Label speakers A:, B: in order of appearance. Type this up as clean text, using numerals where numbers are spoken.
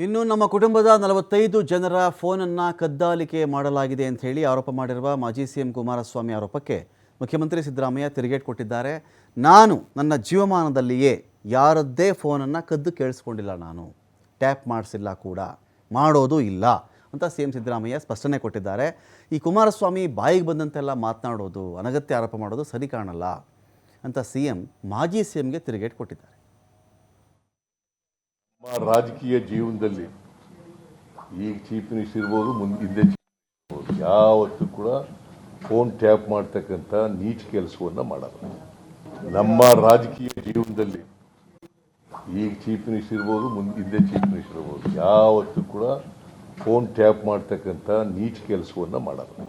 A: ಇನ್ನು ನಮ್ಮ ಕುಟುಂಬದ 45 ಜನರ ಫೋನನ್ನು ಕದ್ದಾಲಿಕೆ ಮಾಡಲಾಗಿದೆ ಅಂತ ಹೇಳಿ ಆರೋಪ ಮಾಡಿರುವ ಮಾಜಿ ಸಿಎಂ ಕುಮಾರಸ್ವಾಮಿ ಆರೋಪಕ್ಕೆ ಮುಖ್ಯಮಂತ್ರಿ ಸಿದ್ದರಾಮಯ್ಯ ತಿರುಗೇಟು ಕೊಟ್ಟಿದ್ದಾರೆ. ನಾನು ನನ್ನ ಜೀವಮಾನದಲ್ಲಿಯೇ ಯಾರದ್ದೇ ಫೋನನ್ನು ಕದ್ದು ಕೇಳಿಸ್ಕೊಂಡಿಲ್ಲ, ನಾನು ಟ್ಯಾಪ್ ಮಾಡಿಸಿಲ್ಲ, ಕೂಡ ಮಾಡೋದು ಇಲ್ಲ ಅಂತ ಸಿಎಂ ಸಿದ್ದರಾಮಯ್ಯ ಸ್ಪಷ್ಟನೆ ಕೊಟ್ಟಿದ್ದಾರೆ. ಈ ಕುಮಾರಸ್ವಾಮಿ ಬಾಯಿಗೆ ಬಂದಂತೆಲ್ಲ ಮಾತನಾಡೋದು, ಅನಗತ್ಯ ಆರೋಪ ಮಾಡೋದು ಸರಿ ಕಾಣಲ್ಲ ಅಂತ ಸಿಎಂ ಮಾಜಿ ಸಿಎಂಗೆ ತಿರುಗೇಟು ಕೊಟ್ಟಿದ್ದಾರೆ.
B: ರಾಜಕೀಯ ಜೀವನದಲ್ಲಿ ಈಗ ಚೀಫ್ ಮಿನಿಸ್ಟರ್ ಇರ್ಬೋದು, ಹಿಂದೆ ಇರ್ಬೋದು, ಯಾವತ್ತೂ ಕೂಡ ಫೋನ್ ಟ್ಯಾಪ್ ಮಾಡ್ತಕ್ಕಂಥ ನೀಚ ಕೆಲಸವನ್ನು ಮಾಡಲ್ಲ. ನಮ್ಮ ರಾಜಕೀಯ ಜೀವನದಲ್ಲಿ ಈಗ ಚೀಫ್ ಮಿನಿಸ್ಟರ್ ಇರ್ಬೋದು, ಹಿಂದೆ ಚೀಫ್ ಮಿನಿಸ್ಟರ್ ಇರ್ಬೋದು, ಯಾವತ್ತೂ ಕೂಡ ಫೋನ್ ಟ್ಯಾಪ್ ಮಾಡ್ತಕ್ಕಂಥ ನೀಚ ಕೆಲಸವನ್ನು ಮಾಡಲ್ಲ.